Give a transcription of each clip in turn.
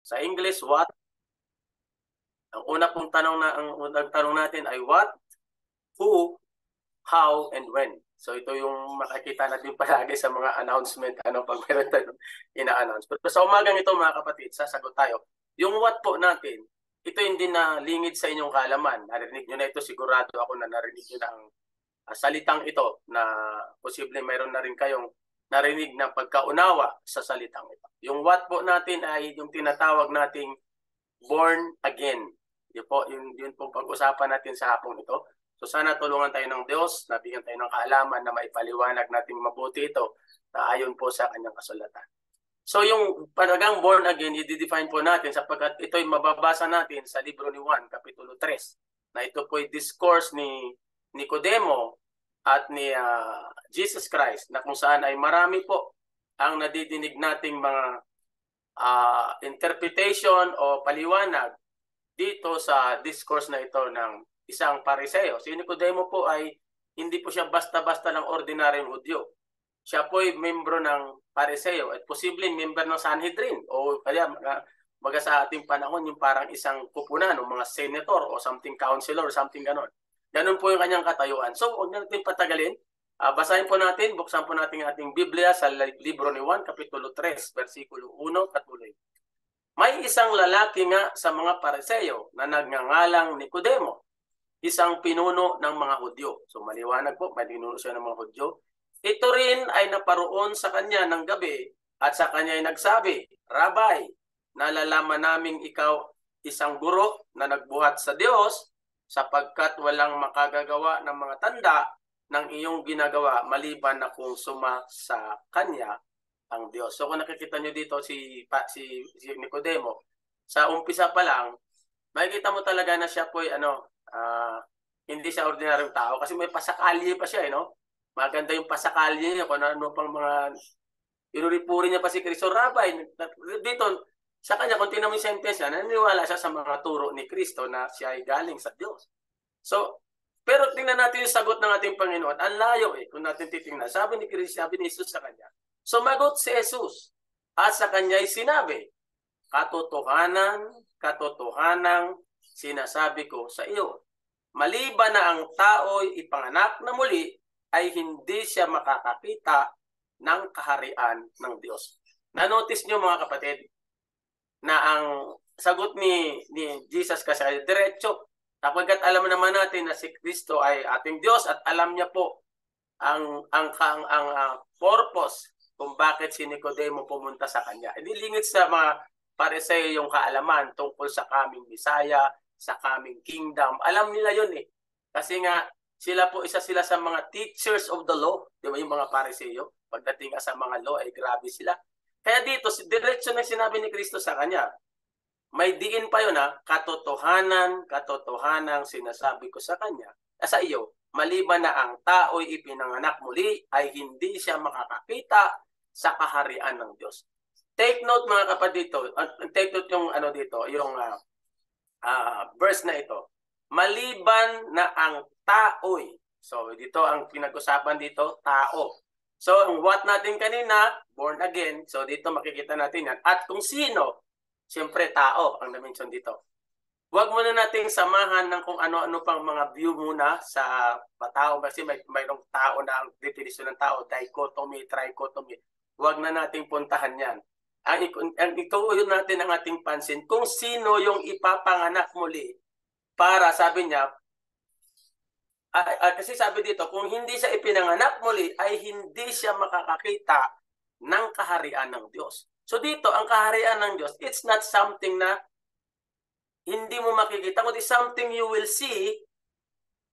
Sa English, what? Ang unang tanong natin ay what, who, how, and when. So ito yung makikita natin palagi sa mga announcement, pag meron tayong ina-announce. Pero sa umagang ito mga kapatid, sasagot tayo. Yung what po natin, ito hindi na lingid sa inyong kaalaman. Narinig nyo na ito, sigurado ako na narinig nyo na ang salitang ito na posible mayroon na rin kayong narinig na pagkaunawa sa salitang ito. Yung what po natin ay yung tinatawag nating born again. Yun po pag-usapan natin sa hapong ito. So sana tulungan tayo ng Diyos, nabigyan tayo ng kaalaman na maipaliwanag natin mabuti ito na ayon po sa kanyang kasulatan. So yung panagang born again, i-define po natin sapagkat ito'y mababasa natin sa libro ni Juan, Kapitulo 3, na ito po'y discourse ni Nicodemo at ni Jesus Christ, na kung saan ay marami po ang nadidinig nating mga interpretation o paliwanag dito sa discourse na ito ng isang pariseo. Si Nicodemo po ay hindi po siya basta-basta ng ordinaryong Hudyo. Siya po ay membro ng pariseo at posibleng member ng Sanhedrin o kaya maga sa ating panahon yung parang isang kupunan o mga senator o something councilor or something ganon. Ganon po yung kanyang katayuan. So huwag natin patagalin. Basahin po natin, buksan po natin ang ating Biblia sa libro ni Juan, Kapitulo 3, versikulo 1 at tuloy. May isang lalaki nga sa mga pariseo na nagngangalang Nicodemo, isang pinuno ng mga Hudyo. So maliwanag po, may pinuno siya ng mga Hudyo. Ito rin ay naparoon sa kanya ng gabi at sa kanya ay nagsabi, Rabay, nalalaman naming ikaw isang guro na nagbuhat sa Diyos sapagkat walang makagagawa ng mga tanda ng iyong ginagawa maliban na kung suma sa kanya ang Diyos. So kung nakikita nyo dito si Nicodemo, sa umpisa pa lang, makikita mo talaga na siya po ay hindi siya ordinaryong tao kasi may pasakalye pa siya, no? Maganda yung pasakalye niya kung ano pang mga inuripuri niya pa si Kristo. Rabay, dito, sa kanya, kung tinamang sentence niya, naniniwala siya sa mga turo ni Kristo na siya ay galing sa Diyos. So, pero tingnan natin yung sagot ng ating Panginoon. Ang layo kung natin titingnan. Sabi ni Kristo, sabi ni Jesus sa kanya, sumagot si Jesus at sa kanya ay sinabi, katotohanan sinasabi ko sa iyo, maliban na ang tao'y ipanganak na muli, ay hindi siya makakakita ng kaharian ng Diyos. Na-notice nyo mga kapatid, na ang sagot ni Jesus kasi ay diretso. Kapagkat alam naman natin na si Kristo ay ating Diyos at alam niya po ang purpose kung bakit si Nicodemo pumunta sa kanya. Hindi lingid sa mga pariseo yung kaalaman tungkol sa kaming Bisaya, sa kaming kingdom. Alam nila yun Kasi nga, isa sila sa mga teachers of the law. Di ba yung mga pariseo? Pagdating sa mga law, ay grabe sila. Kaya dito, diretso na sinabi ni Kristo sa kanya. May diin pa yun katotohanan sinasabi ko sa kanya, sa iyo, maliban na ang tao'y ipinanganak muli, ay hindi siya makakakita sa kaharian ng Diyos. Take note mga kapatid dito, take note yung dito, yung verse na ito. Maliban na ang tao'y. So dito ang pinag-usapan dito, tao. So ang what natin kanina, born again. So dito makikita natin yan. At kung sino, siyempre tao ang na-mention dito. Huwag muna nating samahan ng kung ano-ano pang mga view muna sa tao. Kasi mayroong tao na ang definition ng tao, dichotomy, trichotomy. Huwag na nating puntahan yan. Ang ituuyon natin ang ating pansin kung sino yung ipapanganak muli para, sabi niya, kasi sabi dito, kung hindi siya ipinanganak muli, ay hindi siya makakakita ng kaharian ng Diyos. So dito, ang kaharian ng Diyos, it's not something na hindi mo makikita, kundi something you will see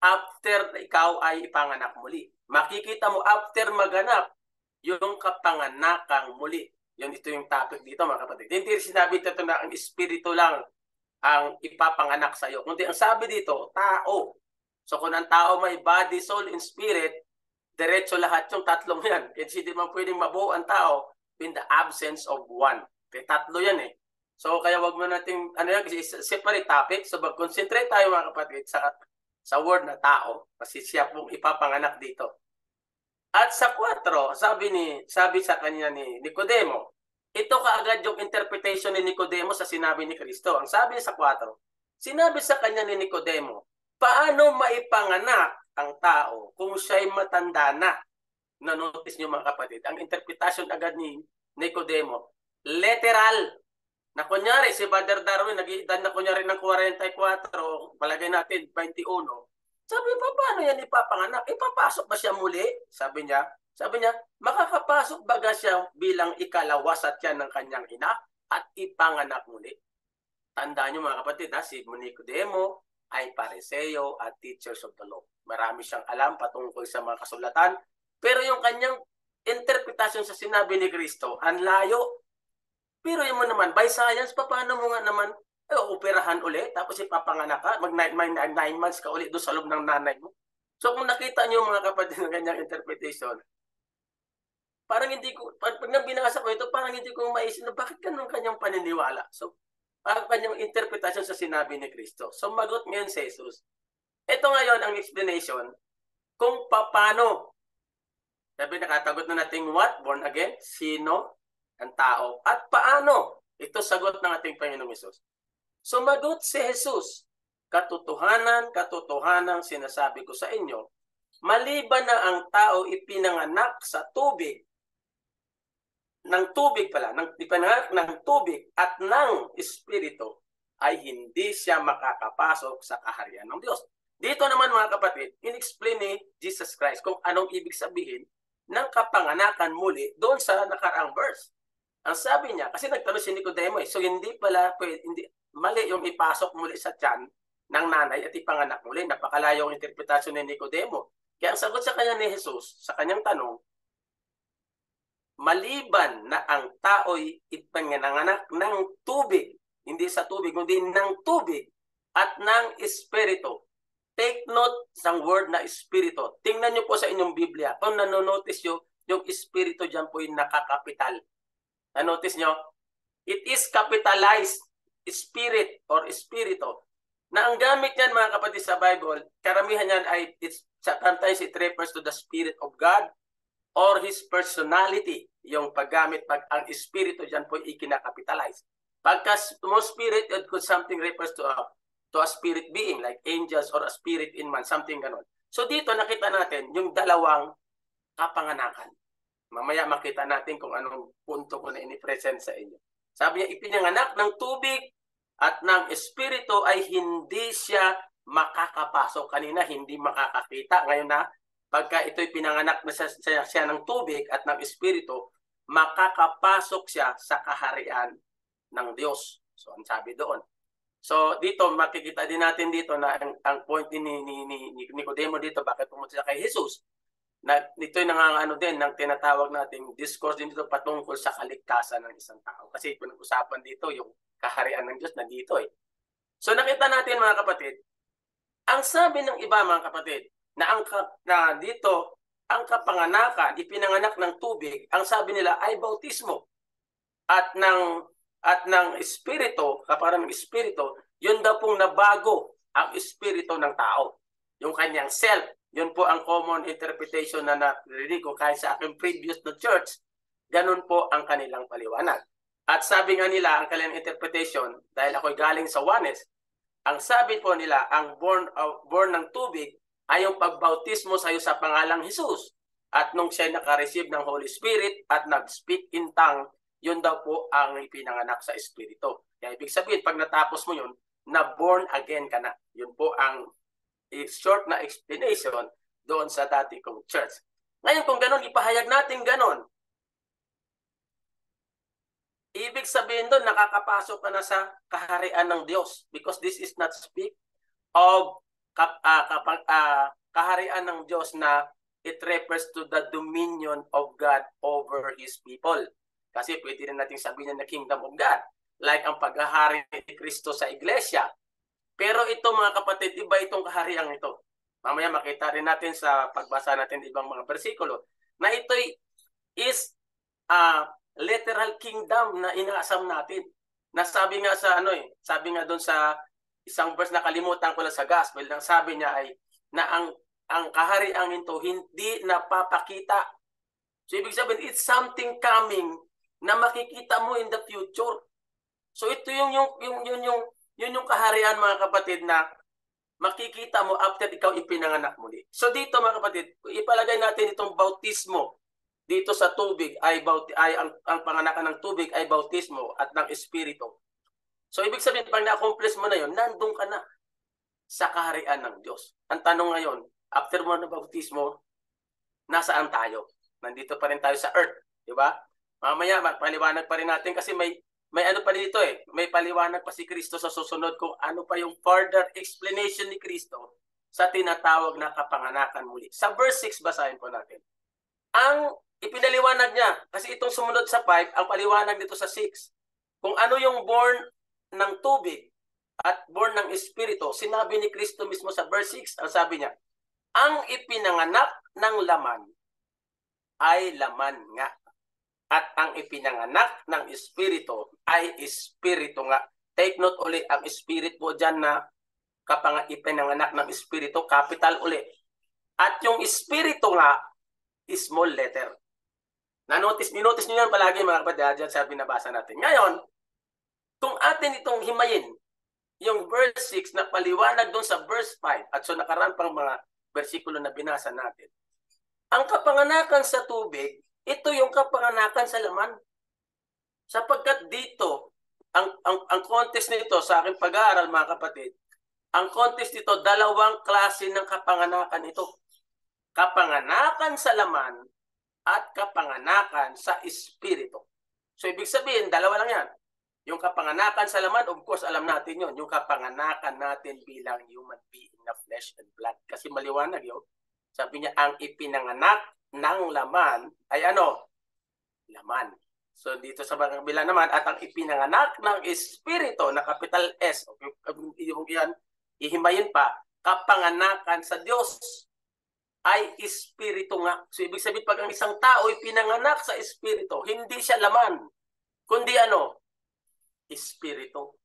after ikaw ay ipanganak muli. Makikita mo after maganap yung kapanganakang muli. Ito yung topic dito mga kapatid. Hindi sinabi dito na ang espiritu lang ang ipapanganak sa iyo. Kundi ang sabi dito, tao. So kung ang tao may body, soul, and spirit, diretso lahat yung tatlong yan. Kasi hindi man pwedeng mabuo ang tao in the absence of one. Kaya tatlo yan So kaya wag mo nating kasi separate topic. So mag-concentrate tayo mga kapatid sa word na tao kasi siya pong ipapanganak dito. At sa 4, sabi sa kanya ni Nicodemo, Ito kaagad yung interpretation ni Nicodemo sa sinabi ni Kristo. Ang sabi sa 4, sinabi sa kanya ni Nicodemo, paano maipanganak ang tao kung siya'y matanda na? Na-notice niyo mga kapatid, ang interpretation agad ni Nicodemo, literal. Na kunyari, si Brother Darwin, nag-iedad na kunyari ng 44, palagay natin 21. Sabi pa, paano yan ipapanganak? Ipapasok ba siya muli? Sabi niya, makakapasok baga siya bilang ikalawa sa tiyan ng kanyang ina at ipanganak muli? Tandaan niyo mga kapatid, si Nicodemo ay Pariseo at teachers of the law. Marami siyang alam patungkol sa mga kasulatan, pero yung kanyang interpretasyon sa sinabi ni Kristo, ang layo. Pero yung mo naman, by science, paano mo nga naman operahan ulit, tapos ipapanganak ka, mag 9 months ka ulit doon sa loob ng nanay mo. So kung nakita niyo mga kapatid ng kanyang interpretation, parang hindi ko, pag binasa ko ito, parang hindi ko maisip na bakit ganun kanyang paniniwala. So, parang kanyang interpretation sa sinabi ni Kristo. So, magot ngayon si Jesus. Ito ngayon ang explanation kung paano. Sabi, nakatagot na natin what? Born again? Sino? Ang tao. At paano? Ito sagot ng ating Panginoong Hesus. Sumagot si Jesus, katotohanan sinasabi ko sa inyo, maliban na ang tao ipinanganak sa tubig, ipinanganak ng tubig at ng Espiritu, ay hindi siya makakapasok sa kaharian ng Diyos. Dito naman mga kapatid, in-explain ni Jesus Christ kung anong ibig sabihin ng kapanganakan muli doon sa nakaraang verse. Ang sabi niya, kasi nagtanong si Nicodemo, so hindi mali yung ipasok muli sa tiyan ng nanay at ipanganak muli. Napakalayo ang interpretasyon ni Nicodemo. Kaya ang sagot sa kanya ni Jesus, sa kanyang tanong, maliban na ang tao'y ipinanganak ng tubig, hindi sa tubig, kundi ng tubig at ng Espiritu. Take note sa word na Espiritu. Tingnan niyo po sa inyong Biblia. Kung nanonotice nyo, yung Espiritu dyan po yung nakakapital. Nanotice nyo? It is capitalized Spirit or Espiritu. Na ang gamit niyan mga kapatid sa Bible, karamihan yan ay, sometimes it refers to the Spirit of God or His personality. Yung paggamit, ang Espiritu dyan po ikinakapitalize. Pagka mo Spirit, it could something refers to a spirit being, like angels or a spirit in man, something ganon. So dito nakita natin yung dalawang kapanganakan. Mamaya makita natin kung anong punto ko na ini-present sa inyo. Sabi niya, ipinanganak ng tubig at ng Espiritu ay hindi siya makakapasok. Kanina, hindi makakakita. Ngayon na, pagka ito'y pinanganak na siya ng tubig at ng Espiritu, makakapasok siya sa kaharian ng Diyos. So, ang sabi doon. So, dito, makikita din natin dito na ang point ni Nicodemo dito, bakit pumunta siya kay Jesus. Ito'y nangangano din ng tinatawag nating discourse din dito patungkol sa kaligtasan ng isang tao. Kasi pinag-usapan dito yung kaharian ng Diyos na dito eh. So nakita natin mga kapatid, ang sabi ng iba mga kapatid, na dito ang kapanganakan, ipinanganak ng tubig, ang sabi nila ay bautismo. At ng Espiritu, kaparang ng Espiritu, yun daw pong nabago ang Espiritu ng tao. Yung kanyang self. Yun po ang common interpretation na narinig ko kahit sa aking previous na church. Ganun po ang kanilang paliwanag. At sabi nga nila, ang kanilang interpretation, dahil ako'y galing sa Juanes, ang sabi po nila, ang born ng tubig ay yung pagbautismo sa iyo sa pangalang Jesus. At nung siya nakareceive ng Holy Spirit at nag-speak in tongue, yun daw po ang ipinanganak sa Espiritu. Kaya ibig sabihin, pag natapos mo yun, na born again ka na. Yun po ang short na explanation doon sa dati kong church. Ngayon kung ganun, ipahayag natin ganun. Ibig sabihin doon, nakakapasok ka na sa kaharian ng Diyos because this is not speak of kaharian ng Diyos na it refers to the dominion of God over His people. Kasi pwede rin natin sabihin na kingdom of God. Like ang paghahari ni Kristo sa iglesia. Pero ito mga kapatid, iba itong kahariang ito. Mamaya makita rin natin sa pagbasa natin ibang mga bersikulo na ito is literal kingdom na inaasam natin. Nasabi nga sa sabi nga doon sa isang verse na kalimutan ko lang sa gospel, ang sabi niya ay na ang kahariang ito hindi napapakita. So ibig sabihin, it's something coming na makikita mo in the future. So ito yung kaharian mga kapatid na makikita mo after ikaw ipinanganak muli. So dito mga kapatid, ipalagay natin itong bautismo dito sa tubig ay ang panganakan ng tubig ay bautismo at ng espiritu. So ibig sabihin pag na-accomplish mo na yon, nandun ka na sa kaharian ng Diyos. Ang tanong ngayon, after mo na bautismo, nasaan tayo? Nandito pa rin tayo sa earth, di ba? Mamaya magpaliwanag pa rin natin kasi may ano pa dito eh. May paliwanag pa si Kristo sa susunod kung ano pa yung further explanation ni Kristo sa tinatawag na kapanganakan muli. Sa verse 6 basahin po natin. Ang ipinaliwanag niya, kasi itong sumunod sa 5, ang paliwanag dito sa 6, kung ano yung born ng tubig at born ng espiritu, sinabi ni Kristo mismo sa verse 6, ang sabi niya, ang ipinanganak ng laman ay laman nga. At ang ipinanganak ng espiritu ay espiritu nga. Take note ulit, ang spirit po dyan na ipinanganak ng espiritu, capital ulit. At yung espiritu nga, small letter. Minotice nyo yan palagi mga kapatid, dyan sa binabasa natin. Ngayon, kung atin itong himayin, yung verse 6 na paliwanag doon sa verse 5, at so nakaraan pang mga versikulo na binasa natin. Ang kapanganakan sa tubig, ito yung kapanganakan sa laman. Sapagkat dito, ang context nito sa aking pag-aaral mga kapatid, ang context nito, dalawang klase ng kapanganakan ito. Kapanganakan sa laman at kapanganakan sa espiritu. So ibig sabihin, dalawa lang yan. Yung kapanganakan sa laman, of course, alam natin yun. Yung kapanganakan natin bilang human being na flesh and blood. Kasi maliwanag yun. Sabi niya, ang ipinanganak ng laman ay ano? Laman. So dito sa kabila naman, at ang ipinanganak ng espiritu na capital S, yung yan, ihimayin pa, kapanganakan sa Diyos ay espiritu nga. So ibig sabihin, pag ang isang tao ipinanganak sa espiritu, hindi siya laman, kundi ano? Espiritu.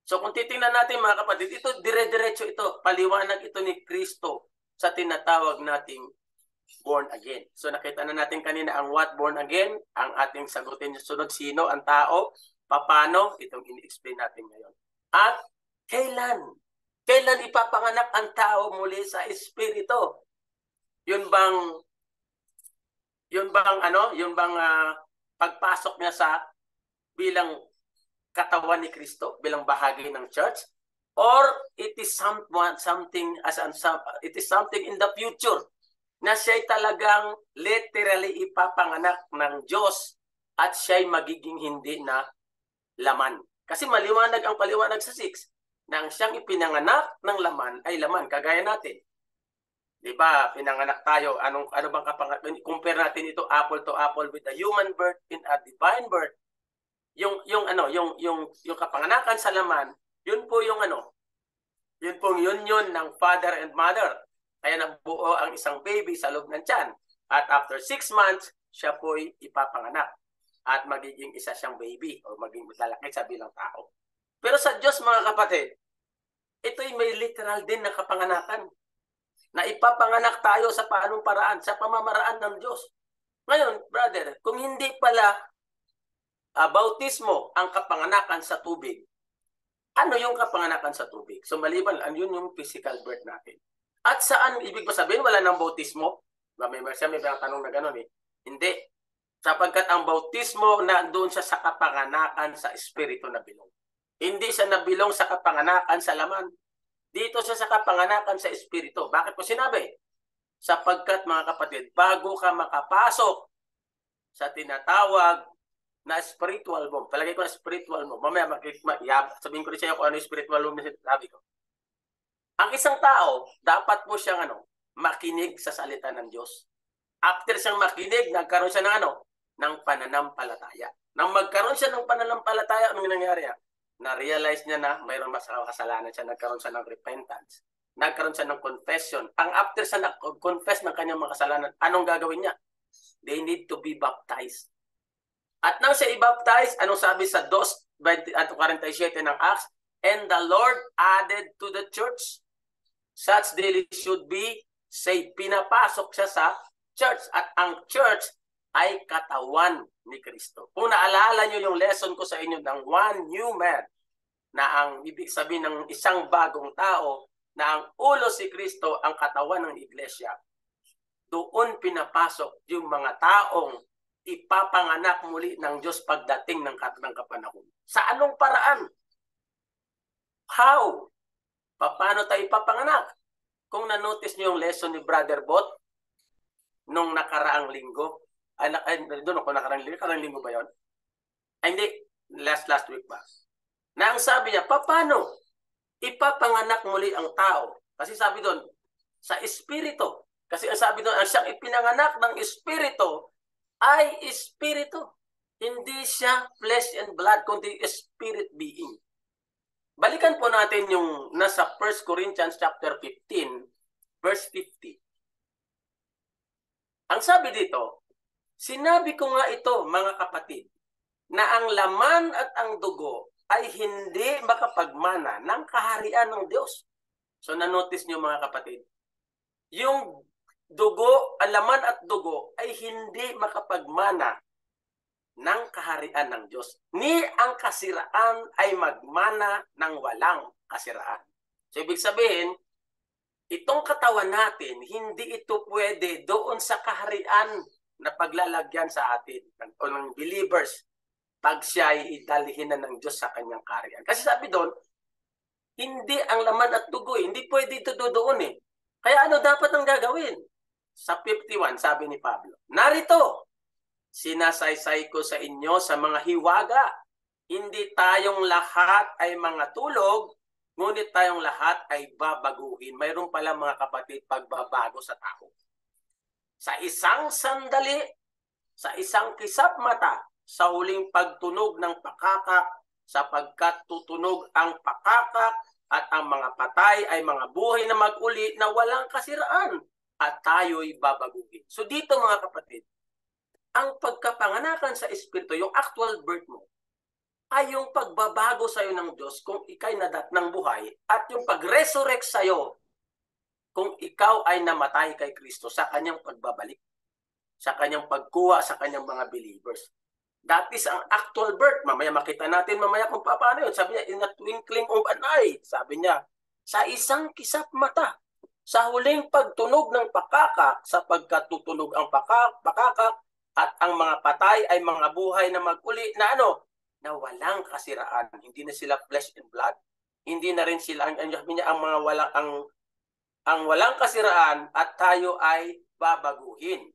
So kung titingnan natin mga kapatid, ito dire-diretso ito, paliwanag ito ni Kristo sa tinatawag nating born again. So nakita na natin kanina ang what born again, ang ating sagutin yung sunod, sino ang tao, paano, itong ini-explain natin ngayon. At kailan ipapanganak ang tao muli sa espiritu? Yun bang pagpasok niya sa bilang katawan ni Kristo, bilang bahagi ng church, or it is something in the future na siya'y talagang literally ipapanganak ng Diyos at siya'y magiging hindi na laman. Kasi maliwanag ang paliwanag sa 6 na ang siyang ipinanganak ng laman ay laman, kagaya natin. Di ba, pinanganak tayo, ano bang kapanganak? Compare natin ito apple to apple with the human birth in a divine birth. Yung kapanganakan sa laman, yun po yung yun pong union ng father and mother. Kaya nabuo ang isang baby sa loob ng tiyan. At after 6 months, siya po'y ipapanganak. At magiging isa siyang baby o magiging lalaki sa bilang tao. Pero sa Diyos mga kapatid, ito'y may literal din na kapanganakan. Na ipapanganak tayo sa paanong paraan, sa pamamaraan ng Diyos. Ngayon, brother, kung hindi pala bautismo ang kapanganakan sa tubig, ano yung kapanganakan sa tubig? So maliban, yun yung physical birth natin. At saan, ibig ba sabihin, wala ng bautismo? May tanong na gano'n eh. Hindi. Sapagkat ang bautismo na doon siya sa kapanganakan sa espiritu na bilong. Hindi siya nabilong sa kapanganakan sa laman. Dito siya sa kapanganakan sa espiritu. Bakit ko sinabi? Sapagkat mga kapatid, bago ka makapasok sa tinatawag na spiritual womb, palagay ko na spiritual womb, mamaya sabihin ko rin siya kung ano yung spiritual womb na sinasabi ko. Ang isang tao, dapat po siyang makinig sa salita ng Diyos. After siyang makinig, nagkaroon siya ng pananampalataya. Nang magkaroon siya ng pananampalataya, anong nangyari? Na-realize niya na mayroon mas kasalanan siya, nagkaroon siya ng repentance. Nagkaroon siya ng confession. Ang after siya nag-confess ng kanyang mga kasalanan, anong gagawin niya? They need to be baptized. At nang siya i-baptize, anong sabi sa 2:47 ng Acts? And the Lord added to the church such daily should be saved. Pinapasok siya sa church. At ang church ay katawan ni Kristo. Kung naalala nyo yung lesson ko sa inyo ng one new man, na ang ibig sabihin ng isang bagong tao, na ang ulo si Kristo, ang katawan ng iglesia, doon pinapasok yung mga taong ipapanganak muli ng Diyos pagdating ng kapanahon. Sa anong paraan? How? Paano tayo ipapanganak? Kung na-notice niyo yung lesson ni Brother Bot nung nakaraang linggo, doon ako nakaraang linggo ba yun? Ay, hindi, last week ba? Na ang sabi niya, paano ipapanganak muli ang tao? Kasi sabi doon, sa espiritu. Kasi ang sabi doon, ang siyang ipinanganak ng espiritu ay espiritu. Hindi siya flesh and blood, kundi spirit being. Balikan po natin yung nasa 1 Corinthians chapter 15, verse 50. Ang sabi dito, sinabi ko nga ito, mga kapatid, na ang laman at ang dugo ay hindi makapagmana ng kaharian ng Diyos. So na-notice niyo mga kapatid, yung dugo, ang laman at dugo ay hindi makapagmana ng kaharian ng Diyos. Ni ang kasiraan ay magmana ng walang kasiraan. So ibig sabihin, itong katawan natin, hindi ito pwede doon sa kaharian na paglalagyan sa atin o ng believers pag siya ay idalhin na ng Diyos sa kanyang kaharian. Kasi sabi doon, hindi ang laman at dugo, hindi pwede ito doon eh. Kaya ano dapat ang gagawin? Sa 51, sabi ni Pablo, narito, sinasaysay ko sa inyo sa mga hiwaga. Hindi tayong lahat ay mga tulog, ngunit tayong lahat ay babaguhin. Mayroon pala mga kapatid pagbabago sa tao. Sa isang sandali, sa isang kisap mata, sa huling pagtunog ng pakakak, sapagkat tutunog ang pakakak at ang mga patay ay mga buhay na mag-uli na walang kasiraan at tayo'y babaguhin. So dito mga kapatid, ang pagkapanganakan sa Espiritu, yung actual birth mo, ay yung pagbabago sa iyo ng Diyos kung ikay nadat ng buhay at yung pag-resurrect sa iyo kung ikaw ay namatay kay Kristo sa kanyang pagbabalik, sa kanyang pagkuha sa kanyang mga believers. That is ang actual birth. Mamaya makita natin mamaya kung paano yun. Sabi niya, in a twinkling of an eye. Sabi niya, sa isang kisap mata, sa huling pagtunog ng pakakak, sapagkat tutunog ang pakakak, at ang mga patay ay mga buhay na mag-uli na ano? Na walang kasiraan. Hindi na sila flesh and blood. Hindi na rin sila, ang mga ang walang kasiraan at tayo ay babaguhin.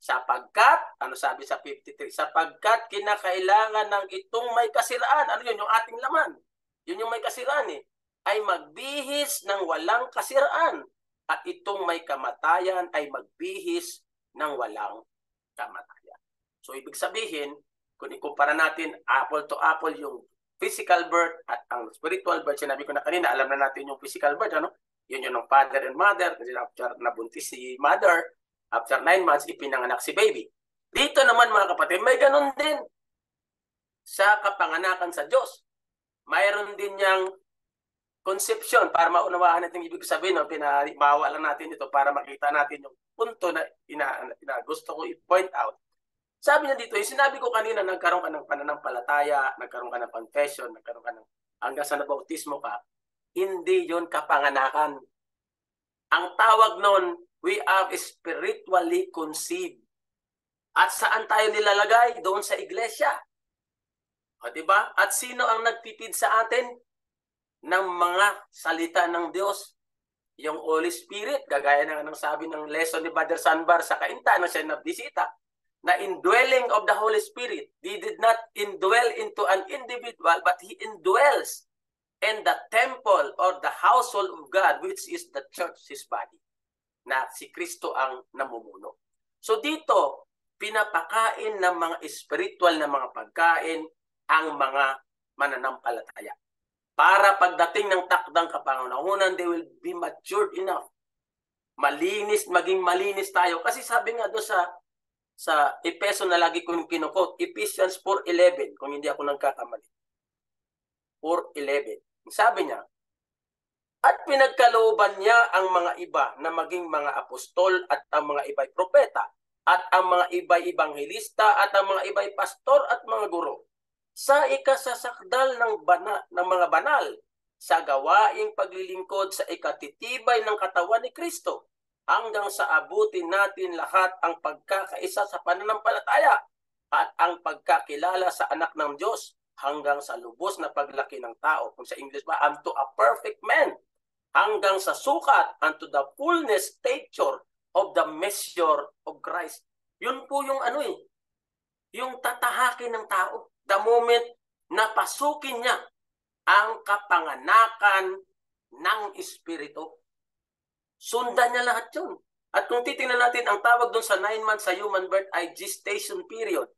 Sapagkat, ano sabi sa 53? Sapagkat kinakailangan ng itong may kasiraan. Ano yun? Yung ating laman. Yun yung may kasiraan eh. Ay magbihis ng walang kasiraan. At itong may kamatayan ay magbihis ng walang kamatayan. So ibig sabihin, kung ikumpara natin apple to apple yung physical birth at ang spiritual birth, sinabi ko na kanina, alam na natin yung physical birth, ano? Yun yung father and mother, kasi after nabuntis si mother, after 9 months, ipinanganak si baby. Dito naman mga kapatid, may ganun din sa kapanganakan sa Diyos. Mayroon din niyang conception para maunawaan natin ibig sabihin, no? Pinabawa lang natin ito para makita natin yung punto na gusto ko i-point out. Sabi niya dito, yung sinabi ko kanina, nagkaroon ka ng pananampalataya, nagkaroon ka ng confession, nagkaroon ka ng hanggang sa nabautismo ka, hindi yon kapanganakan. Ang tawag nun, we are spiritually conceived. At saan tayo nilalagay? Doon sa iglesia. O, diba? At sino ang nagtitid sa atin ng mga salita ng Diyos? Yung Holy Spirit, gagaya ng sabi ng lesson ni Brother Sanbar sa Kainta na siya nabisita, na indwelling of the Holy Spirit. He did not indwell into an individual, but He indwells in the temple or the household of God, which is the church, His body, na si Kristo ang namumuno. So dito, pinapakain ng mga spiritual na mga pagkain ang mga mananampalataya. Para pagdating ng takdang kapanahunan, they will be matured enough. Malinis, maging malinis tayo. Kasi sabi nga doon sa Efeso na lagi ko yung kinukot, Ephesians 4:11, kung hindi ako nagkakamali. 4:11. Sabi niya, at pinagkalooban niya ang mga iba na maging mga apostol at ang mga iba'y propeta at ang mga iba'y ebanghelista at ang mga iba'y pastor at mga guro sa ikasasakdal ng mga banal sa gawaing paglilingkod sa ikatitibay ng katawan ni Kristo hanggang sa abutin natin lahat ang pagkakaisa sa pananampalataya at ang pagkakilala sa anak ng Diyos hanggang sa lubos na paglaki ng tao. Kung sa English ba, unto a perfect man, hanggang sa sukat, unto the fullness stature of the measure of Christ. Yun po yung yung tatahakin ng tao. The moment na pasukin niya ang kapanganakan ng Espiritu. Sundan niya lahat yun. At kung titingnan natin, ang tawag doon sa 9 months sa human birth ay gestation period.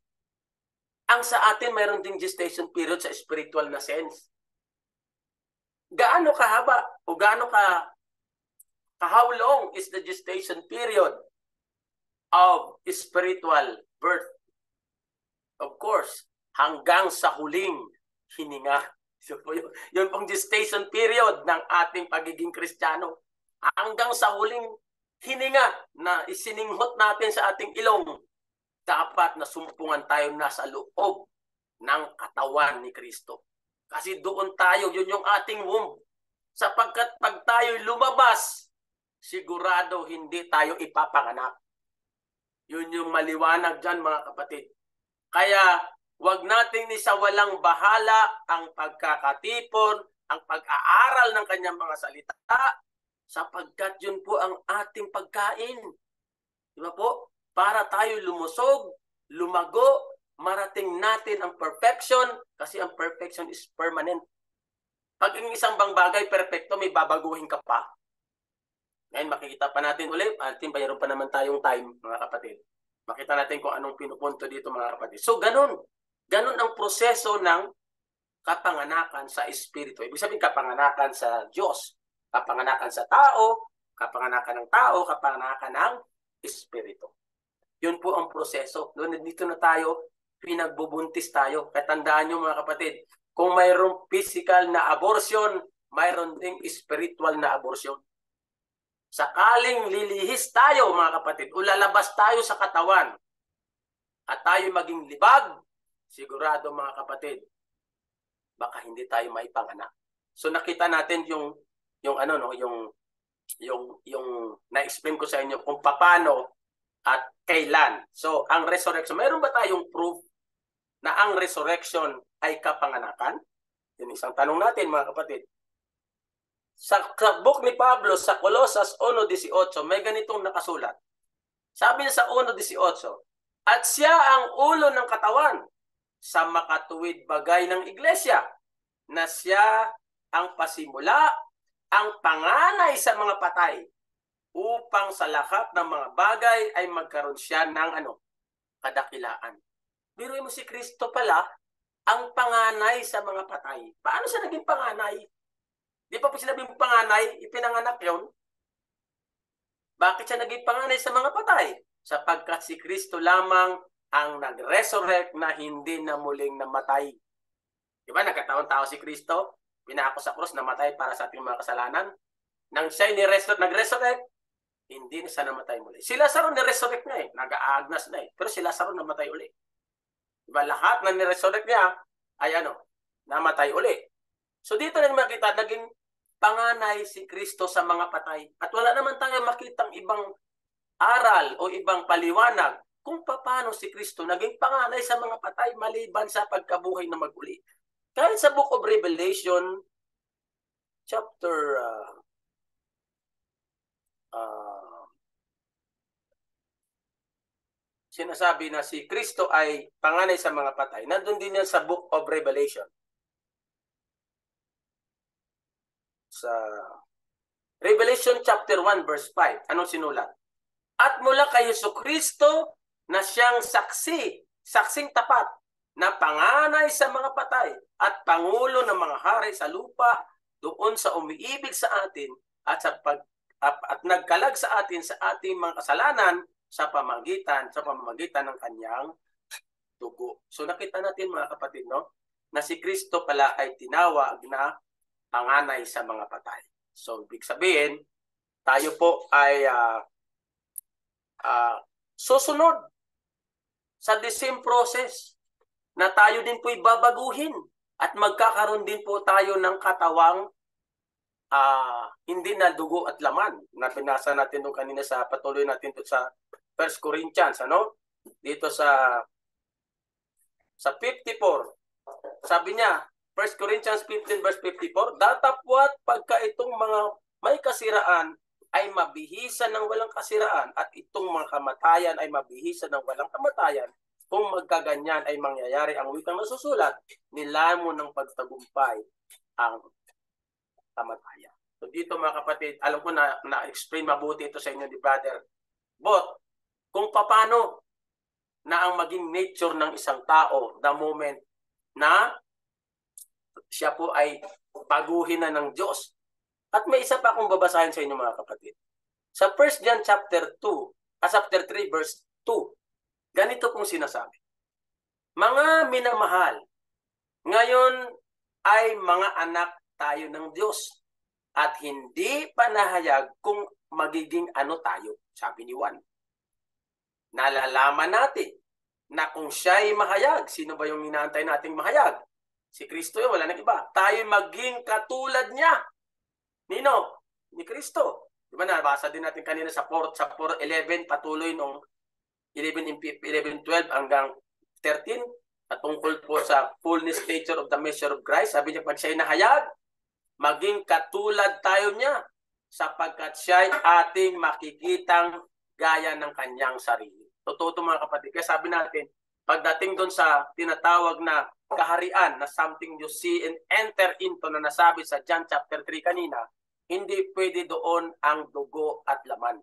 Ang sa atin, mayroon ding gestation period sa spiritual na sense. Gaano kahaba o how long is the gestation period of spiritual birth? Of course, hanggang sa huling hininga. So, yun pong gestation period ng ating pagiging Kristiyano. Hanggang sa huling hininga na isininghot natin sa ating ilong, dapat na sumpungan tayo nasa loob ng katawan ni Kristo. Kasi doon tayo, yun yung ating womb. Sapagkat pag tayo lumabas, sigurado hindi tayo ipapanganak. Yun yung maliwanag dyan, mga kapatid. Kaya wag nating isawalang bahala ang pagkakatipon, ang pag-aaral ng kanyang mga salita, sapagkat yun po ang ating pagkain. Di ba po? Para tayo lumusog, lumago, marating natin ang perfection, kasi ang perfection is permanent. Pag ang isang bang bagay perfecto, may babaguhin ka pa. Ngayon, makikita pa natin ulit. Mayroon pa naman tayong time, mga kapatid. Makita natin kung anong pinupunto dito, mga kapatid. So, ganun. Ganun ang proseso ng kapanganakan sa Espiritu. Ibig sabihin, kapanganakan sa Diyos. Kapanganakan sa tao, kapanganakan ng tao, kapanganakan ng Espiritu. Yun po ang proseso. Dito na tayo, pinagbubuntis tayo. Katandaan nyo, mga kapatid, kung mayroong physical na abortion, mayroon ding spiritual na abortion. Sakaling lilihis tayo, mga kapatid, o lalabas tayo sa katawan at tayo maging libag, sigurado, mga kapatid, baka hindi tayo maipanganak. So nakita natin yung na-explain ko sa inyo kung paano at kailan. So ang resurrection, mayroon ba tayong proof na ang resurrection ay kapanganakan? Yun isang tanong natin, mga kapatid. Sa book ni Pablo sa Colosas 1:18, may ganitong nakasulat. Sabi niya sa 1:18, at siya ang ulo ng katawan sa makatuwid bagay ng iglesia, na siya ang pasimula, ang panganay sa mga patay, upang sa lahat ng mga bagay ay magkaroon siya ng kadakilaan. Biruin mo, si Kristo pala ang panganay sa mga patay. Paano siya naging panganay? Di pa po sinabing panganay, ipinanganak yun. Bakit siya naging panganay sa mga patay? Sapagkat si Kristo lamang ang nag-resurrect na hindi na muling namatay. Di ba, nagkataon-tao si Kristo, pinako sa krus, namatay para sa ating mga kasalanan. Nang siya nag-resurrect, hindi na siya namatay muli. Si Lazaro ni-resurrect na nag-aagnas na pero si Lazaro namatay uli. Di ba, lahat na ni-resurrect niya ay namatay uli. So dito na makita, naging panganay si Kristo sa mga patay. At wala naman tayo makitang ibang aral o ibang paliwanag kung paano si Kristo naging panganay sa mga patay maliban sa pagkabuhay na maguli. Kahit sa Book of Revelation, chapter sinasabi na si Kristo ay panganay sa mga patay. Nandun din yan sa Book of Revelation. Sa Revelation chapter 1 verse 5, anong sinulat? At mula kay Jesucristo na siyang saksing tapat, na panganay sa mga patay at pangulo ng mga hari sa lupa, doon sa umiibig sa atin at at nagkalag sa atin sa ating mga kasalanan sa pamamagitan ng kanyang dugo. So nakita natin, mga kapatid, na si Kristo pala ay tinawag na panganay sa mga patay. So ibig sabihin, tayo po ay susunod sa the same process na tayo din po'y babaguhin at magkakaroon din po tayo ng katawang hindi na dugo at laman na pinasa natin doon kanina sa patuloy natin doon sa 1 Corinthians, ano? Dito sa 54. Sabi niya, 1 Corinthians 15 verse 54, datapwat pagka itong mga may kasiraan ay mabihisan ng walang kasiraan at itong mga kamatayan ay mabihisan ng walang kamatayan, kung magkaganyan ay mangyayari ang wikang nasusulat, nilamon ng pagtagumpay ang kamatayan. So dito mga kapatid, alam ko na-explain mabuti ito sa inyo ni Brother Bot, kung paano na ang maging nature ng isang tao the moment na siya po ay baguhin na ng Diyos. At may isa pa akong babasahin sa inyo mga kapatid. Sa 1 John chapter 3 verse 2, ganito pong sinasabi. Mga minamahal, ngayon ay mga anak tayo ng Diyos at hindi panahayag kung magiging ano tayo, sabi ni Juan. Nalalaman natin na kung siya'y mahayag, sino ba yung inaantay nating mahayag? Si Kristo yun, wala nang iba. Tayo maging katulad niya. Nino? Ni Kristo. Diba nabasa din natin kanina sa 4:11, patuloy nung 11:12 hanggang 13, at tungkol po sa fullness stature of the measure of Christ. Sabi niya, pag siya'y nahayag, maging katulad tayo niya sapagkat siya'y ating makikitang gaya ng kanyang sarili. Totoo ito mga kapatid. Kaya sabi natin, pagdating doon sa tinatawag na kaharian, na something you see and enter into, na nasabi sa John chapter 3 kanina, hindi pwede doon ang dugo at laman.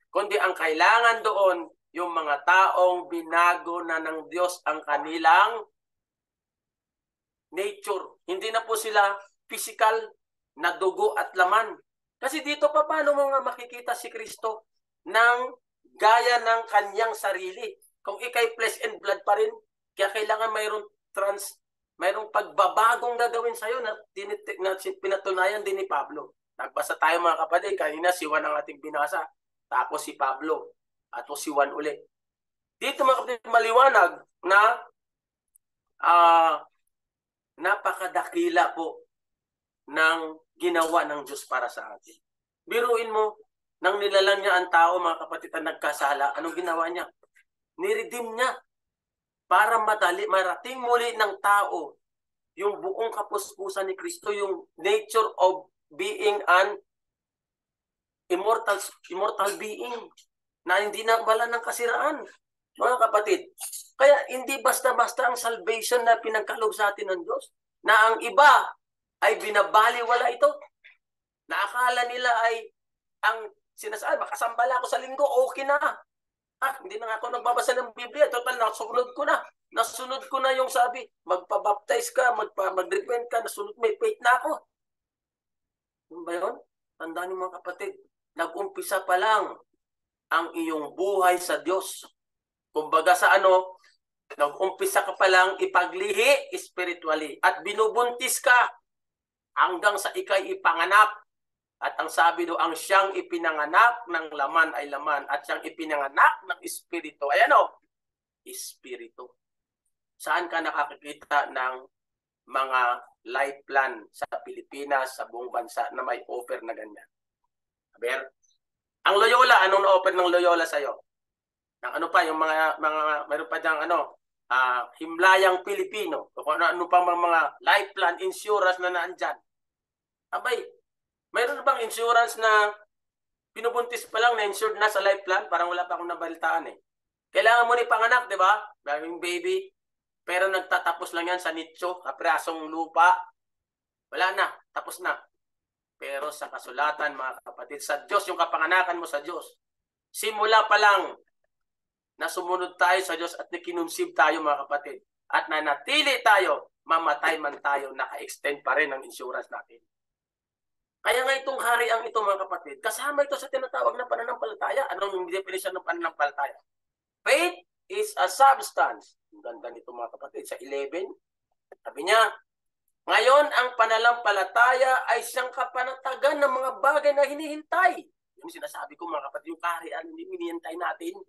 Kundi ang kailangan doon, yung mga taong binago na ng Diyos ang kanilang nature. Hindi na po sila physical na dugo at laman. Kasi dito pa paano mo nga makikita si Kristo ng gaya ng kanyang sarili? Kung ikay flesh and blood pa rin, kaya kailangan mayroong pagbabagong gagawin sa'yo na pinatunayan din ni Pablo. Nagbasa tayo mga kapatid, kanina si Juan ang ating binasa, tapos si Pablo, at si Juan ulit. Dito mga kapatid, maliwanag na napakadakila po ng ginawa ng Diyos para sa atin. Biruin mo, nang nilalang niya ang tao, mga kapatid, na nagkasala, anong ginawa niya? Niredeem niya para marating muli ng tao yung buong kapuspusan ni Kristo, yung nature of being an immortal being na hindi nakabala ng kasiraan. Mga kapatid, kaya hindi basta-basta ang salvation na pinagkaloob sa atin ng Diyos, na ang iba ay binabaliwala ito. Naakala nila ay ang sinasabi, makasambala ako sa linggo, okay na. Hindi na ako nagbabasa ng Biblia. Total, nasunod ko na yung sabi, magpabaptize ka, mag-repent ka, nasunod, may faith na ako. Ano ba yun? Tandaan niyo mga kapatid, nag-umpisa pa lang ang iyong buhay sa Diyos. Kumbaga sa nag-umpisa ka pa lang ipaglihi spiritually at binubuntis ka hanggang sa ikay ipanganak. At ang sabi do, ang siyang ipinanganak ng laman ay laman at siyang ipinanganak ng espiritu ay espiritu. Saan ka nakakita ng mga life plan sa Pilipinas, sa buong bansa na may offer na ganyan? Aber, ang Loyola, anong na-offer ng Loyola sa'yo? Ano pa, yung mayroon pa diyang himlayang Pilipino, o ano pa mga life plan, insurance na naandyan. Abay, mayroon bang insurance na pinubuntis pa lang na insured na sa life plan? Parang wala pa akong nabalitaan eh. Kailangan mo ni panganak, di ba? Yung baby. Pero nagtatapos lang yan sa nicho, kaprasong lupa. Wala na, tapos na. Pero sa kasulatan, mga kapatid, sa Diyos, yung kapanganakan mo sa Diyos. Simula pa lang na sumunod tayo sa Diyos at nakinunsib tayo, mga kapatid. At nanatili tayo, mamatay man tayo, naka-extend pa rin ang insurance natin. Kaya nga itong hariang ito, mga kapatid, kasama ito sa tinatawag na pananampalataya. Anong definition ng pananampalataya? Faith is a substance. Ang ganda nito, mga kapatid. Sa 11, sabi niya, ngayon ang pananampalataya ay siyang kapanatagan ng mga bagay na hinihintay. Yung sinasabi ko, mga kapatid, yung kaharian, hindi hinihintay natin.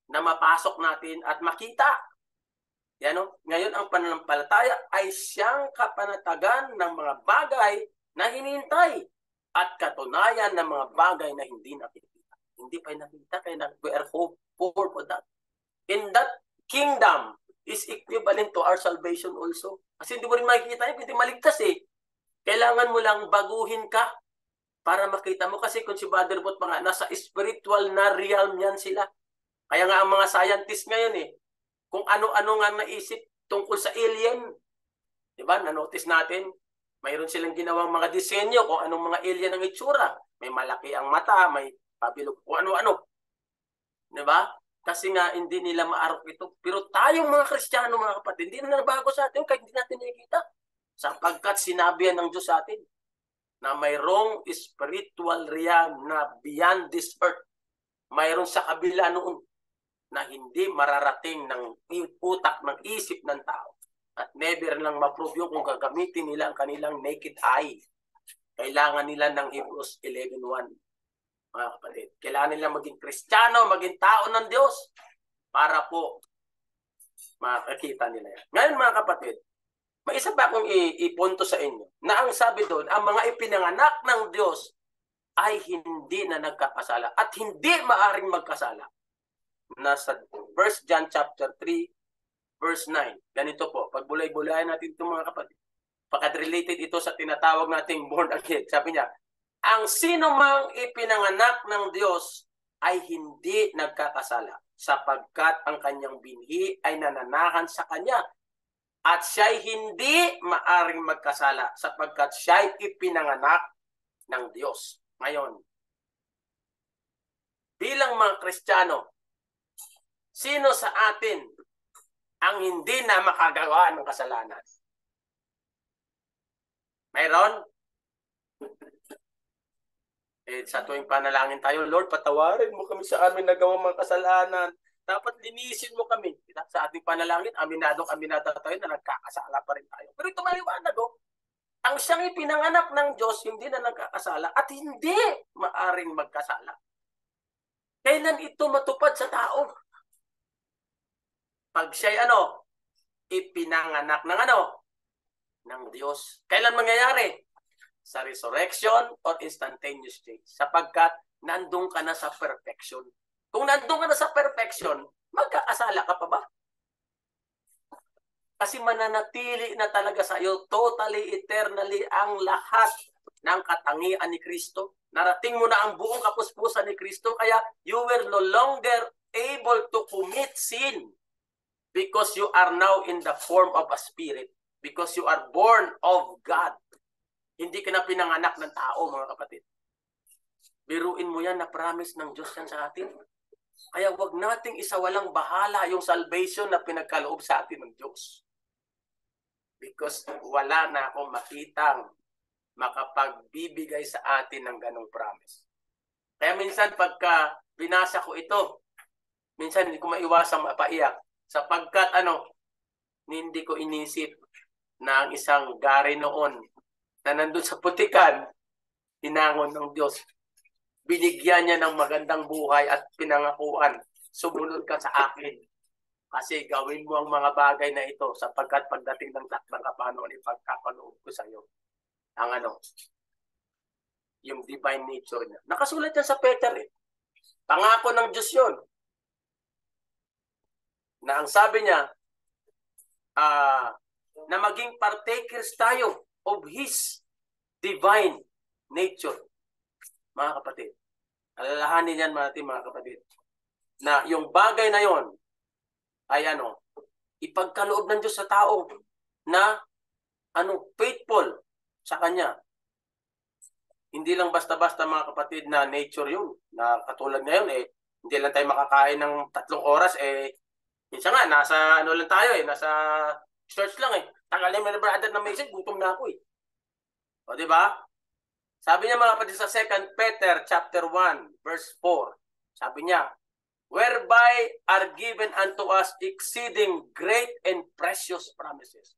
na mapasok natin at makita. Yan, no? Ngayon, ang pananampalataya ay siyang kapanatagan ng mga bagay na hinihintay at katunayan ng mga bagay na hindi nakikita. Hindi pa nakikita, kaya we are hopeful for that. In that kingdom is equivalent to our salvation also. Kasi hindi mo rin makikita yun, hindi maligtas eh. Kailangan mo lang baguhin ka para makita mo. Kasi kung si Brother Bot, mga nasa spiritual na realm yan sila. Kaya nga ang mga scientists ngayon eh, kung ano-ano nga naisip tungkol sa alien, di ba, na-notice natin, mayroon silang ginawang mga disenyo kung anong mga alien ang itsura. May malaki ang mata, may pabilog, kung ano-ano. Di ba? Kasi nga hindi nila maarok ito. Pero tayong mga Kristiyano, mga kapatid, hindi na nabago sa atin kahit hindi natin nakikita. Sapagkat sinabi ng Diyos sa atin na mayroong spiritual realm na beyond this earth. Mayroon sa kabila noon na hindi mararating ng utak, ng isip ng tao. At never lang ma-prove yun kung gagamitin nila ang kanilang naked eye. Kailangan nila ng Hebrews 11:1. Mga kapatid, kailangan nila maging Kristiyano, maging tao ng Diyos para po makakita nila yan. Ngayon mga kapatid, may isa pa akong ipunto sa inyo na ang sabi doon, ang mga ipinanganak ng Diyos ay hindi na nagkakasala at hindi maaring magkasala. Nasa verse John chapter 3, verse 9. Ganito po, pagbulay-bulayan natin ito mga kapatid. Pagkat related ito sa tinatawag nating born again. Sabi niya, ang sino mang ipinanganak ng Diyos ay hindi nagkakasala sapagkat ang kanyang binhi ay nananahan sa kanya at siya'y hindi maaring magkasala sapagkat siya'y ipinanganak ng Diyos. Ngayon, bilang mga Kristiyano, sino sa atin ang hindi na makagawa ng kasalanan? Mayroon? Sa tuwing panalangin tayo, Lord, patawarin mo kami sa amin nagawang mga kasalanan. Dapat linisin mo kami. Sa ating panalangin, aminado tayo na nagkakasala pa rin tayo. Pero ito maliwanag, ang siyang ipinanganak ng Diyos, hindi na nagkakasala at hindi maaring magkasala. Kailan ito matupad sa tao? Pag siya'y ipinanganak ng ng Diyos. Kailan mangyayari? Sa resurrection or instantaneous change. Sapagkat nandun ka na sa perfection. Kung nandun ka na sa perfection, magkakasala ka pa ba? Kasi mananatili na talaga sa iyo totally, eternally ang lahat ng katangian ni Kristo. Narating mo na ang buong kapuspusan ni Kristo, kaya you were no longer able to commit sin because you are now in the form of a spirit, because you are born of God. Hindi ka na pinanganak ng tao, mga kapatid. Biruin mo yan na promise ng Diyos yan sa atin. Kaya wag nating isawalang bahala yung salvation na pinagkaloob sa atin ng Diyos. Because wala na akong makitang makapagbibigay sa atin ng ganong promise. Kaya minsan pagka binasa ko ito, minsan hindi ko maiwasang mapaiyak sapagkat hindi ko inisip na ang isang gari noon na nandun sa putikan, hinangon ng Diyos. Binigyan niya ng magandang buhay at pinangakuan, sumunod ka sa akin. Kasi gawin mo ang mga bagay na ito sapagkat pagdating ng takdang kapanoon, ipagkakaloob ko sa iyo ang yung divine nature niya. Nakasulat yan sa Peter eh. Pangako ng Diyos yun. Na ang sabi niya, na maging partakers tayo of His divine nature. Mga kapatid, alalahanin yan natin mga kapatid, na yung bagay na yon ay ipagkaloob ng Diyos sa tao na faithful sa Kanya. Hindi lang basta-basta mga kapatid na nature yun, na katulad ngayon hindi lang tayo makakain ng 3 oras minsan nga, nasa lang tayo nasa church lang Tagal na may brother na message, gutom na ako O, di ba? Sabi niya mga kapatid sa 2 Peter chapter 1 verse 4. Sabi niya, whereby are given unto us exceeding great and precious promises,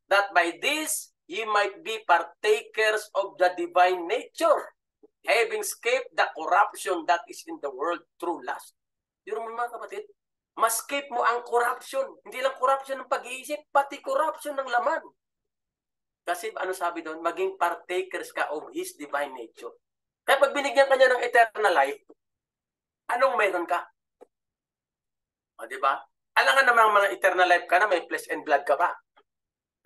that by this ye might be partakers of the divine nature, having escaped the corruption that is in the world through lust. Yun mga kapatid, Maskip mo ang corruption. Hindi lang corruption ng pag-iisip, pati corruption ng laman. Kasi ano sabi doon? Maging partakers ka of His divine nature. Kaya pag binigyan ka niya ng eternal life, anong meron ka? O, di ba? Alam nga namang mga eternal life ka na, may flesh and blood ka pa.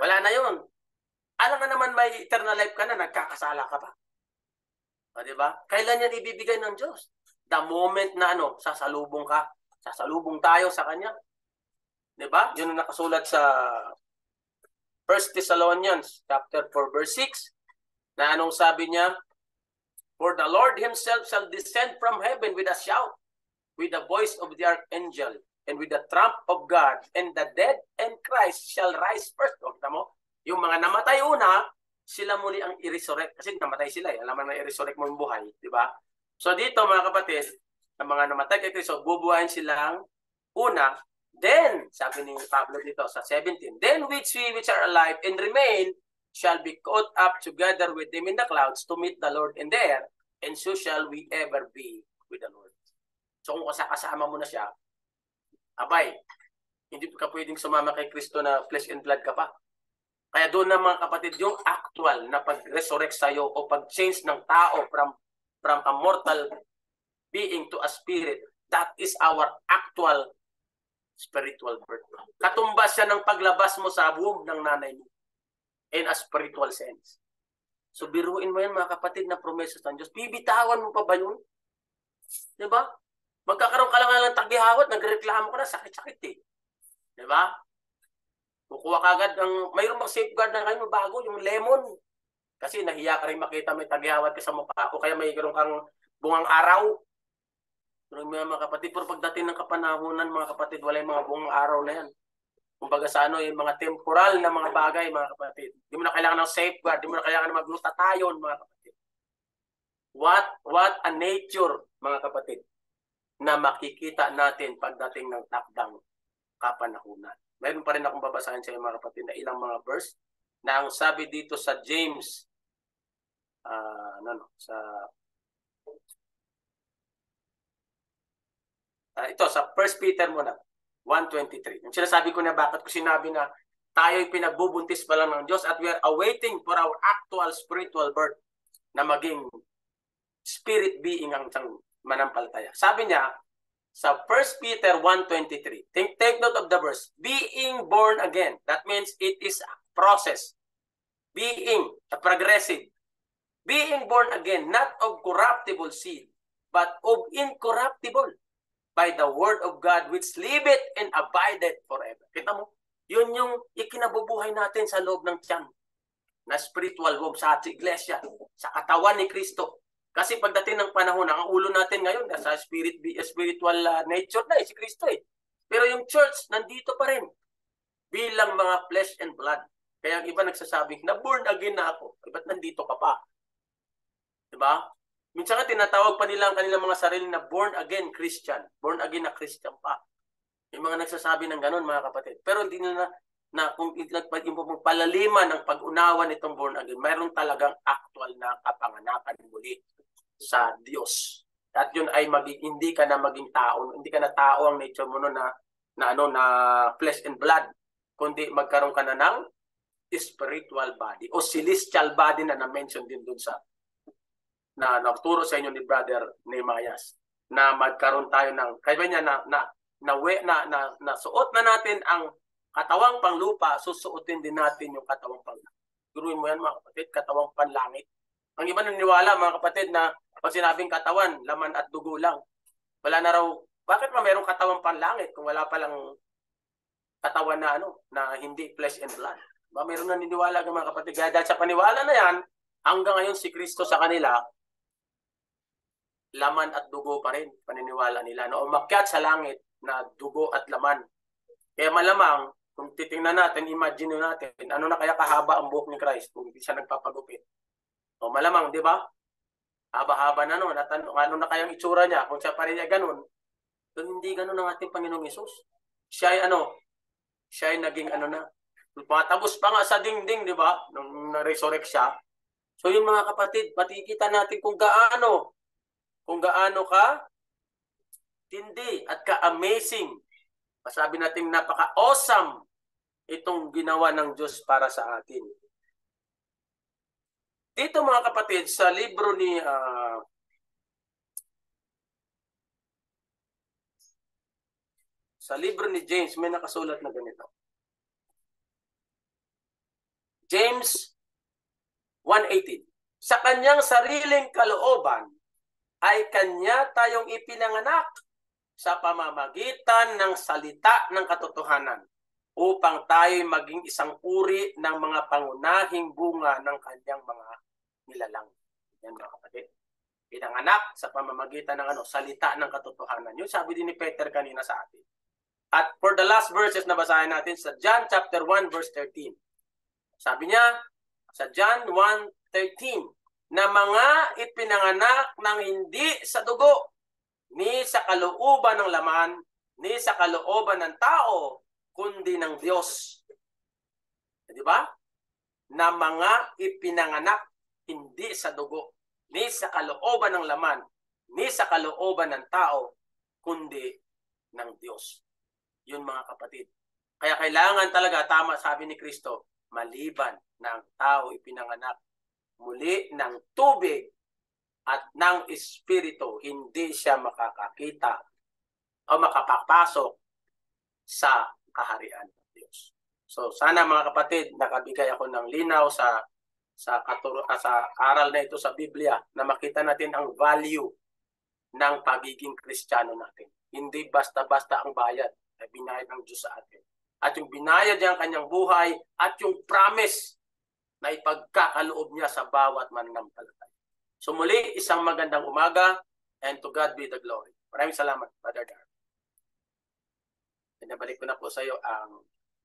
Wala na yun. Alam nga naman may eternal life ka na, nagkakasala ka pa. O, di ba? Kailan yan ibibigay ng Diyos? The moment na sasalubong ka, sasalubong tayo sa Kanya. Di ba? Yun ang nakasulat sa 1 Thessalonians chapter 4 verse 6 na anong sabi niya? For the Lord Himself shall descend from heaven with a shout, with the voice of the archangel, and with the trump of God, and the dead and Christ shall rise first. O, kita mo? Yung mga namatay una, sila muli ang i-resurrect. Kasi namatay sila. Alam mo na i-resurrect mo yung buhay. Di ba? So dito mga kapatid, ang mga namatay kay Kristo, bubuhayin silang una. Then, sabi ni Pablo dito sa 17, then which we which are alive and remain shall be caught up together with them in the clouds to meet the Lord in the air, and so shall we ever be with the Lord. So kung kasama mo na siya, abay, hindi ka pwedeng sumama kay Kristo na flesh and blood ka pa. Kaya doon na mga kapatid, yung actual na pag-resurrect sa'yo o pag-change ng tao from a mortal being to a spirit, that is our actual spiritual birth. Katumbas siya ng paglabas mo sa womb ng nanay mo in a spiritual sense. So biruin mo yan mga kapatid na promises ng Diyos. Bibitawan mo pa ba yun? Diba? Magkakaroon ka lang ng tagihawat, nagreklamo ka na, sakit-sakit eh. Diba? Kukuha ka agad ng, mayroon bang safeguard na kayo bago, yung lemon. Kasi nahiya ka rin makita may tagihawat ka sa mukha o kaya mayroon kang bungang araw. Pero mga kapatid, pero pagdating ng kapanahunan, mga kapatid, wala yung mga bungang araw na yan. Kumbaga sa yung mga temporal na mga bagay, mga kapatid. Hindi mo na kailangan ng safeguard, hindi mo na kailangan ng maglutatayon, mga kapatid. What a nature, mga kapatid, na makikita natin pagdating ng takdang kapanahunan. Mayroon pa rin akong babasahin sa mga kapatid na ilang mga verse na ang sabi dito sa James ito sa 1 Peter muna 1:23. Yung sinasabi ko na bakit ko sinabi na tayo'y pinagbubuntis pa lang ng Diyos at we are awaiting for our actual spiritual birth na maging spirit being ang isang manampalataya. Sabi niya sa 1 Peter 1:23, take note of the verse, being born again. That means it is a process. Being, a progressive. Being born again, not of corruptible seed, but of incorruptible, by the word of God which liveth and abideth forever. Kita mo? Yun yung ikinabubuhay natin sa loob ng tiyan na spiritual womb sa iglesia, sa katawan ni Kristo. Kasi pagdating ng panahon, ang ulo natin ngayon nasa spiritual nature na si Kristo eh. Pero yung church, nandito pa rin bilang mga flesh and blood. Kaya ang iba nagsasabi, na born again na ako. Ba't nandito ka pa? Diba? Minsan nga tinatawag pa nila ang kanilang mga sarili na born again Christian. Born again na Christian pa. Yung mga nagsasabi ng ganun, mga kapatid. Pero hindi nila na kung palaliman ng pag-unawa nitong born again, mayroon talagang actual na kapanganakan muli sa Diyos. At yun ay hindi ka na maging tao, hindi ka na tao ang nature mo na flesh and blood, kundi magkaroon ka na ng spiritual body o celestial body na na-mention din dun sa na nagturo sa inyo ni Brother Nehemias na magkaroon tayo ng kaya niya na suot na natin ang katawang panglupa, susuotin din natin yung katawang panlangit. Guruin mo yan mga kapatid, katawang panlangit. Ang iba naniniwala mga kapatid na pag sinabing katawan, laman at dugo lang. Wala na raw, bakit ba mayroong katawang panlangit kung wala palang katawan na na hindi flesh and blood? Ba mayroong naniniwala ng mga kapatid. Kaya dahil sa paniwala na yan, hanggang ngayon si Kristo sa kanila, laman at dugo pa rin, paniniwala nila. No? Umakyat sa langit na dugo at laman. Kaya malamang, kung titingnan natin, imagine natin, ano na kaya kahaba ang buhok ni Christ kung hindi siya nagpapagupit. O malamang, di ba? Haba-haba na ano na kayang itsura niya, kung siya pa rin niya ganun. Kung hindi ganun ang ating Panginoong Hesus. Siya ay naging na, patagos pa nga sa dingding, di ba? Nung na-resurrect siya. So yung mga kapatid, makikita natin kung gaano ka tindi at ka-amazing Masabi natin napaka-awesome itong ginawa ng Diyos para sa atin. Dito mga kapatid, sa libro ni James, may nakasulat na ganito. James 1:18. Sa kanyang sariling kalooban ay kanya tayong ipinanganak sa pamamagitan ng salita ng katotohanan upang tayo maging isang uri ng mga pangunahing bunga ng kanyang mga nilalang. Yan mga kapatid. Pinanganak sa pamamagitan ng salita ng katotohanan. Yun sabi din ni Peter kanina sa atin. At for the last verses na basahin natin sa John chapter 1 verse 13. Sabi niya sa John 1:13 na mga ipinanganak ng hindi sa dugo, ni sa kalooban ng laman, ni sa kalooban ng tao, kundi ng Diyos. Di ba? Na mga ipinanganak hindi sa dugo, ni sa kalooban ng laman, ni sa kalooban ng tao, kundi ng Diyos. Yun mga kapatid. Kaya kailangan talaga, tama sabi ni Kristo, maliban na ang tao ipinanganak muli ng tubig at ng Espiritu, hindi siya makakakita o makapapasok sa kaharian ng Diyos. So sana mga kapatid, nakabigay ako ng linaw sa aral na ito sa Biblia, na makita natin ang value ng pagiging Kristiyano natin. Hindi basta-basta ang bayad ay binayad ng Diyos sa atin. At yung binayad niya ang kanyang buhay at yung promise na ipagkakaloob niya sa bawat mananampalataya. So muli, isang magandang umaga, and to God be the glory. Maraming salamat, Brother Dar. Pinabalik ko na po sa iyo ang